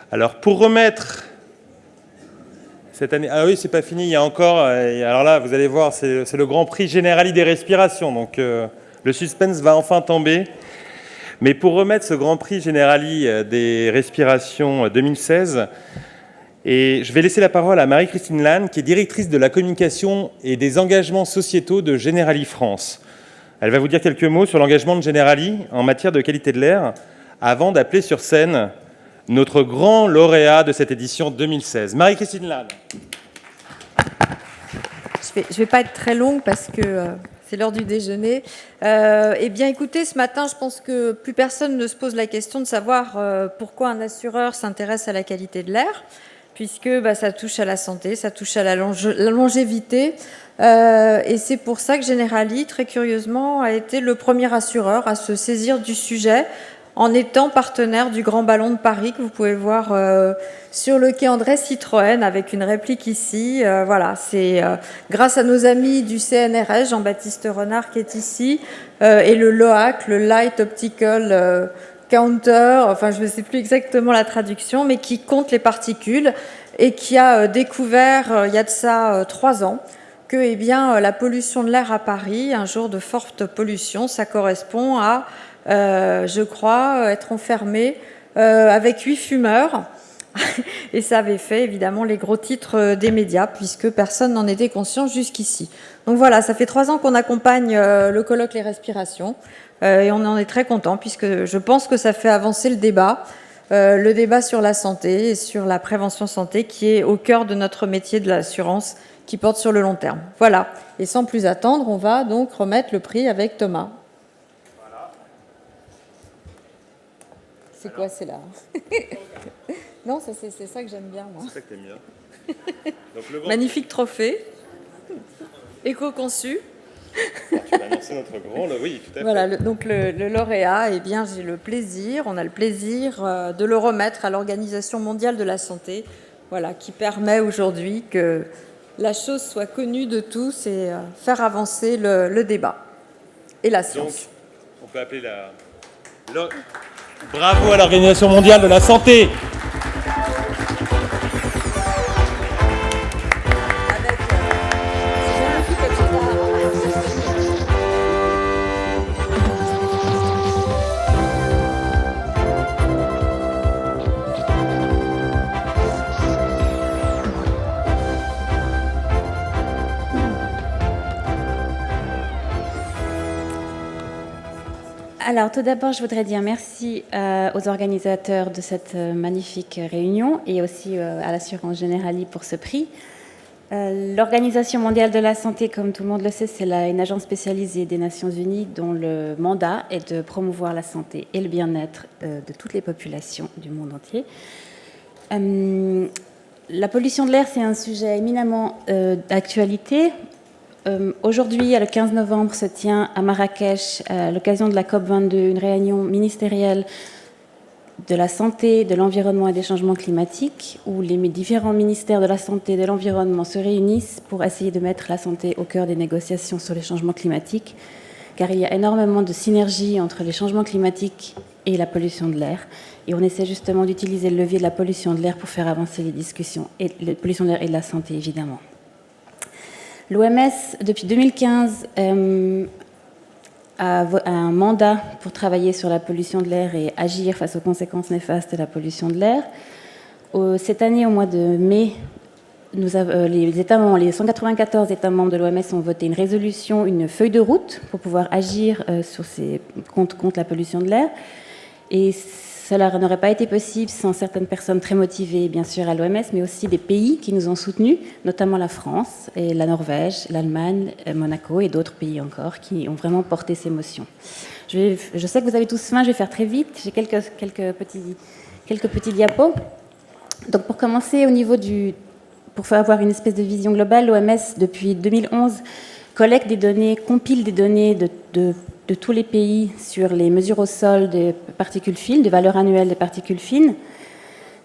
Alors, pour remettre cette année... Ah oui, c'est pas fini, il y a encore... Alors là, vous allez voir, c'est le Grand Prix Generali des respirations, donc le suspense va enfin tomber. Mais pour remettre ce Grand Prix Generali des respirations 2016, et je vais laisser la parole à Marie-Christine Lannes, qui est directrice de la communication et des engagements sociétaux de Generali France. Elle va vous dire quelques mots sur l'engagement de Generali en matière de qualité de l'air, avant d'appeler sur scène notre grand lauréat de cette édition 2016. Marie-Christine Lannes. Je ne vais pas être très longue parce que c'est l'heure du déjeuner. Eh bien, écoutez, ce matin, je pense que plus personne ne se pose la question de savoir pourquoi un assureur s'intéresse à la qualité de l'air, puisque ça touche à la santé, ça touche à la longévité. Et c'est pour ça que Generali, très curieusement, a été le premier assureur à se saisir du sujet en étant partenaire du Grand Ballon de Paris, que vous pouvez voir sur le quai André Citroën, avec une réplique ici. Voilà, c'est grâce à nos amis du CNRS, Jean-Baptiste Renard qui est ici, et le LOAC, le Light Optical Counter, enfin je ne sais plus exactement la traduction, mais qui compte les particules et qui a découvert, il y a de ça 3 ans, que eh bien, la pollution de l'air à Paris, un jour de forte pollution, ça correspond à, je crois, être enfermé avec 8 fumeurs. Et ça avait fait évidemment les gros titres des médias, puisque personne n'en était conscient jusqu'ici. Donc voilà, ça fait 3 ans qu'on accompagne le colloque Les Respirations, et on en est très content, puisque je pense que ça fait avancer le débat sur la santé et sur la prévention santé, qui est au cœur de notre métier de l'assurance, qui porte sur le long terme. Voilà. Et sans plus attendre, on va donc remettre le prix avec Thomas. Voilà. C'est quoi, c'est là? Non, c'est ça que j'aime bien, moi. C'est ça que t'aimes bien. Donc, magnifique trophée, éco-conçu. Alors, tu vas annoncer notre grand, oui, tout à fait. Voilà, donc le lauréat, eh bien, on a le plaisir de le remettre à l'Organisation mondiale de la santé, voilà, qui permet aujourd'hui que la chose soit connue de tous et faire avancer le débat et la science. Donc, on peut appeler Bravo à l'Organisation mondiale de la santé. Alors, tout d'abord, je voudrais dire merci aux organisateurs de cette magnifique réunion et aussi à l'assurance Generali pour ce prix. L'Organisation mondiale de la santé, comme tout le monde le sait, c'est une agence spécialisée des Nations Unies dont le mandat est de promouvoir la santé et le bien-être de toutes les populations du monde entier. La pollution de l'air, c'est un sujet éminemment d'actualité. Aujourd'hui, le 15 novembre, se tient à Marrakech, à l'occasion de la COP22, une réunion ministérielle de la santé, de l'environnement et des changements climatiques, où les différents ministères de la santé et de l'environnement se réunissent pour essayer de mettre la santé au cœur des négociations sur les changements climatiques, car il y a énormément de synergie entre les changements climatiques et la pollution de l'air. Et on essaie justement d'utiliser le levier de la pollution de l'air pour faire avancer les discussions, et la pollution de l'air et de la santé, évidemment. L'OMS, depuis 2015, a un mandat pour travailler sur la pollution de l'air et agir face aux conséquences néfastes de la pollution de l'air. Cette année, au mois de mai, les 194 États membres de l'OMS ont voté une résolution, une feuille de route pour pouvoir agir contre la pollution de l'air. Et cela n'aurait pas été possible sans certaines personnes très motivées, bien sûr, à l'OMS, mais aussi des pays qui nous ont soutenus, notamment la France, et la Norvège, l'Allemagne, Monaco et d'autres pays encore qui ont vraiment porté ces motions. Je sais que vous avez tous faim, je vais faire très vite. J'ai quelques petits diapos. Donc pour commencer, pour avoir une espèce de vision globale, l'OMS, depuis 2011, collecte des données, compile des données de tous les pays sur les mesures au sol des particules fines, des valeurs annuelles des particules fines.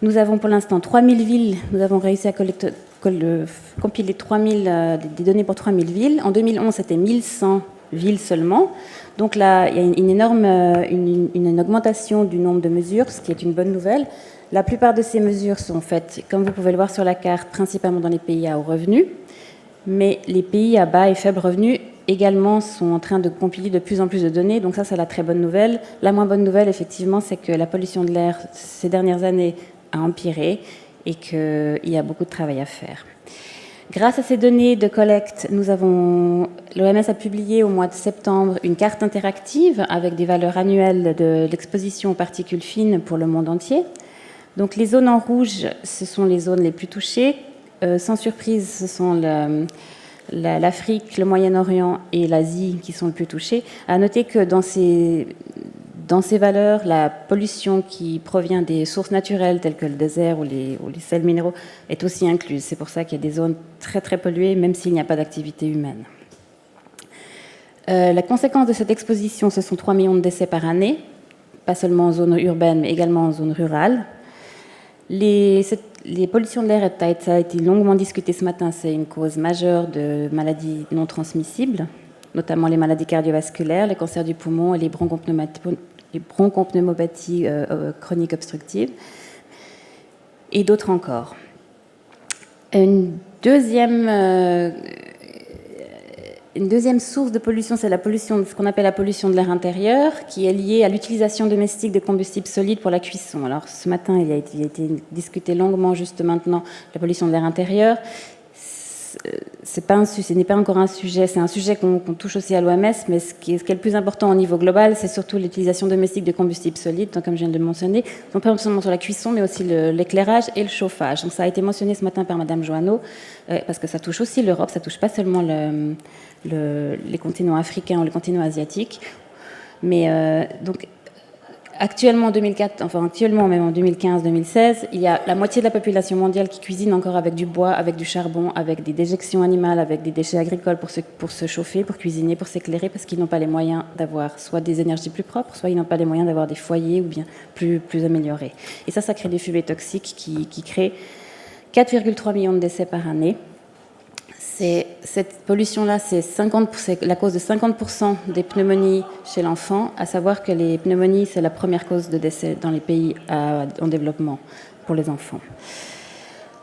Nous avons pour l'instant 3000 villes. Nous avons réussi à compiler des données pour 3000 villes. En 2011, c'était 1100 villes seulement. Donc là, il y a une énorme une augmentation du nombre de mesures, ce qui est une bonne nouvelle. La plupart de ces mesures sont faites, comme vous pouvez le voir sur la carte, principalement dans les pays à haut revenu, mais les pays à bas et faibles revenus également sont en train de compiler de plus en plus de données, donc ça c'est la très bonne nouvelle. La moins bonne nouvelle, effectivement, c'est que la pollution de l'air ces dernières années a empiré et qu'il y a beaucoup de travail à faire. Grâce à ces données de collecte, l'OMS a publié au mois de septembre une carte interactive avec des valeurs annuelles de l'exposition aux particules fines pour le monde entier. Donc les zones en rouge, ce sont les zones les plus touchées. Sans surprise, ce sont l'Afrique, le Moyen-Orient et l'Asie qui sont les plus touchés. À noter que dans ces valeurs, la pollution qui provient des sources naturelles telles que le désert ou les sels minéraux est aussi incluse. C'est pour ça qu'il y a des zones très très polluées, même s'il n'y a pas d'activité humaine. La conséquence de cette exposition, ce sont 3 millions de décès par année, pas seulement en zone urbaine, mais également en zone rurale. Les pollutions de l'air, ça a été longuement discuté ce matin, c'est une cause majeure de maladies non transmissibles, notamment les maladies cardiovasculaires, les cancers du poumon et les bronchopneumopathies chroniques obstructives, et d'autres encore. Une deuxième source de pollution, c'est la pollution, ce qu'on appelle la pollution de l'air intérieur, qui est liée à l'utilisation domestique de combustibles solides pour la cuisson. Alors ce matin, il a été discuté longuement juste maintenant la pollution de l'air intérieur. Ce n'est pas encore un sujet, c'est un sujet qu'on touche aussi à l'OMS, mais ce qui est le plus important au niveau global, c'est surtout l'utilisation domestique de combustibles solides, donc, comme je viens de le mentionner, non pas seulement sur la cuisson, mais aussi l'éclairage et le chauffage. Donc ça a été mentionné ce matin par Madame Joanneau, parce que ça touche aussi l'Europe, ça touche pas seulement les continents africains ou les continents asiatiques. Mais donc actuellement, même en 2015-2016, il y a la moitié de la population mondiale qui cuisine encore avec du bois, avec du charbon, avec des déjections animales, avec des déchets agricoles pour se chauffer, pour cuisiner, pour s'éclairer, parce qu'ils n'ont pas les moyens d'avoir soit des énergies plus propres, soit ils n'ont pas les moyens d'avoir des foyers ou bien plus améliorés. Et ça crée des fumées toxiques qui créent 4,3 millions de décès par année. Cette pollution-là, c'est la cause de 50% des pneumonies chez l'enfant, à savoir que les pneumonies, c'est la première cause de décès dans les pays en développement pour les enfants.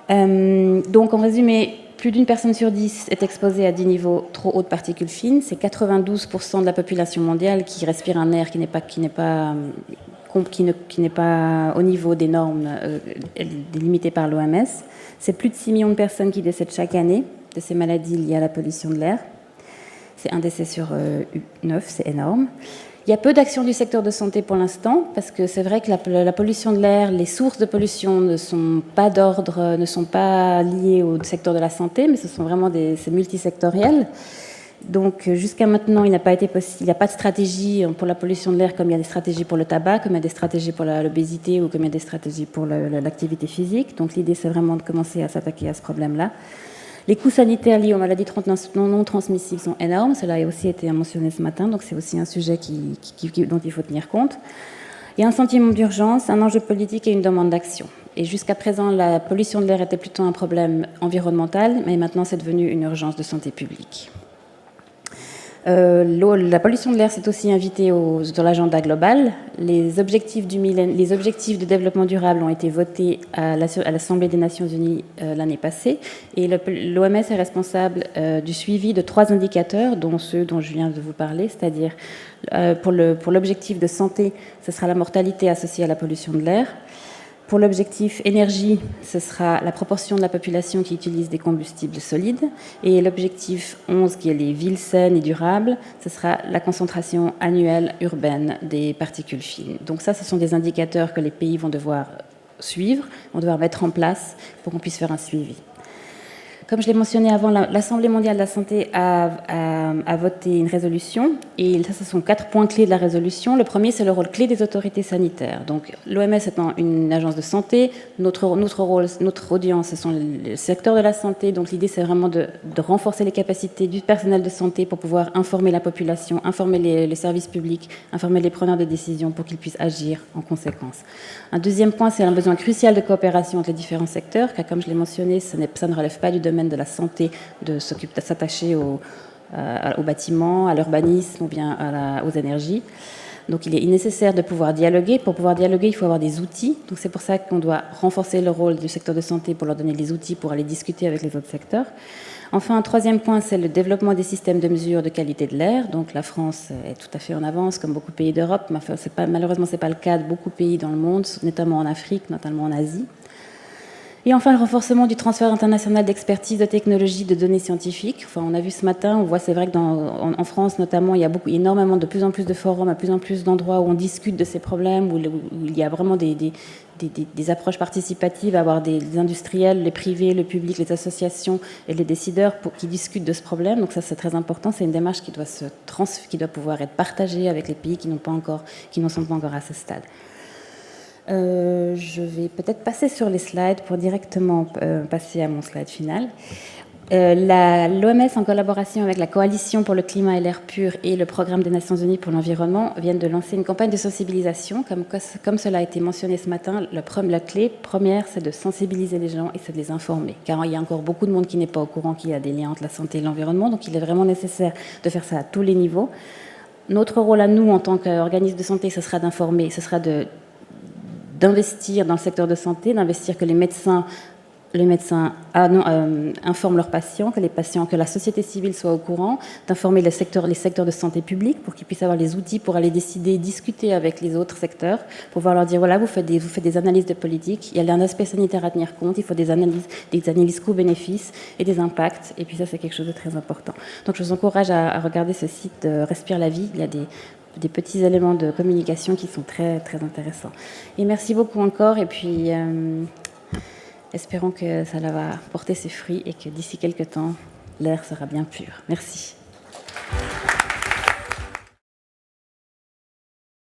Donc, en résumé, plus d'une personne sur 10 est exposée à 10 niveaux trop hauts de particules fines. C'est 92% de la population mondiale qui respire un air qui n'est pas au niveau des normes délimitées par l'OMS. C'est plus de 6 millions de personnes qui décèdent chaque année de ces maladies liées à la pollution de l'air. C'est un décès sur 9, c'est énorme. Il y a peu d'actions du secteur de santé pour l'instant, parce que c'est vrai que la pollution de l'air, les sources de pollution ne sont pas liées au secteur de la santé, mais ce sont vraiment c'est multisectoriel. Donc jusqu'à maintenant, il n'y a pas de stratégie pour la pollution de l'air comme il y a des stratégies pour le tabac, comme il y a des stratégies pour l'obésité ou comme il y a des stratégies pour l'activité physique. Donc l'idée, c'est vraiment de commencer à s'attaquer à ce problème-là. Les coûts sanitaires liés aux maladies non transmissibles sont énormes. Cela a aussi été mentionné ce matin, donc c'est aussi un sujet dont il faut tenir compte. Il y a un sentiment d'urgence, un enjeu politique et une demande d'action. Et jusqu'à présent, la pollution de l'air était plutôt un problème environnemental, mais maintenant c'est devenu une urgence de santé publique. La pollution de l'air s'est aussi invitée dans l'agenda global. Les objectifs de développement durable ont été votés à l'Assemblée des Nations Unies l'année passée. Et l'OMS est responsable du suivi de 3 indicateurs, dont ceux dont je viens de vous parler, c'est-à-dire pour l'objectif de santé, ce sera la mortalité associée à la pollution de l'air. Pour l'objectif énergie, ce sera la proportion de la population qui utilise des combustibles solides. Et l'objectif 11, qui est les villes saines et durables, ce sera la concentration annuelle urbaine des particules fines. Donc ça, ce sont des indicateurs que les pays vont devoir suivre, vont devoir mettre en place pour qu'on puisse faire un suivi. Comme je l'ai mentionné avant, l'Assemblée mondiale de la santé a voté une résolution, et ça, ce sont 4 points clés de la résolution. Le premier, c'est le rôle clé des autorités sanitaires. Donc, l'OMS étant une agence de santé, notre audience, ce sont le secteur de la santé. Donc, l'idée, c'est vraiment de renforcer les capacités du personnel de santé pour pouvoir informer la population, informer les services publics, informer les preneurs de décision pour qu'ils puissent agir en conséquence. Un deuxième point, c'est un besoin crucial de coopération entre les différents secteurs, car comme je l'ai mentionné, ça ne relève pas du domaine de la santé de s'attacher aux bâtiments, à l'urbanisme ou bien aux énergies. Donc il est nécessaire de pouvoir dialoguer. Pour pouvoir dialoguer, il faut avoir des outils. Donc c'est pour ça qu'on doit renforcer le rôle du secteur de santé pour leur donner les outils pour aller discuter avec les autres secteurs. Enfin, un troisième point, c'est le développement des systèmes de mesure de qualité de l'air. Donc la France est tout à fait en avance, comme beaucoup de pays d'Europe. Mais enfin, malheureusement, ce n'est pas le cas de beaucoup de pays dans le monde, notamment en Afrique, notamment en Asie. Et enfin, le renforcement du transfert international d'expertise, de technologie, de données scientifiques. Enfin, on a vu ce matin, on voit, c'est vrai qu'en France notamment, il y a énormément, de plus en plus de forums, à plus en plus d'endroits où on discute de ces problèmes, où il y a vraiment des approches participatives, à avoir des industriels, les privés, le public, les associations et les décideurs qui discutent de ce problème. Donc ça, c'est très important. C'est une démarche qui doit pouvoir être partagée avec les pays qui n'en sont pas encore à ce stade. Je vais peut-être passer sur les slides pour directement passer à mon slide final. L'OMS, en collaboration avec la Coalition pour le climat et l'air pur et le Programme des Nations Unies pour l'environnement, viennent de lancer une campagne de sensibilisation. Comme cela a été mentionné ce matin, la clé première, c'est de sensibiliser les gens et c'est de les informer. Car il y a encore beaucoup de monde qui n'est pas au courant qu'il y a des liens entre la santé et l'environnement, donc il est vraiment nécessaire de faire ça à tous les niveaux. Notre rôle à nous, en tant qu'organisme de santé, ce sera d'informer, ce sera d'investir dans le secteur de santé, d'investir que les médecins informent leurs patients, que la société civile soit au courant, d'informer les secteurs de santé publique pour qu'ils puissent avoir les outils pour aller décider, discuter avec les autres secteurs, pour pouvoir leur dire, voilà, vous faites des analyses de politique, il y a un aspect sanitaire à tenir compte, il faut des analyses coûts-bénéfices et des impacts, et puis ça, c'est quelque chose de très important. Donc je vous encourage à regarder ce site Respire la vie, il y a des petits éléments de communication qui sont très, très intéressants. Et merci beaucoup encore, et puis espérons que ça va porter ses fruits et que d'ici quelques temps, l'air sera bien pur. Merci.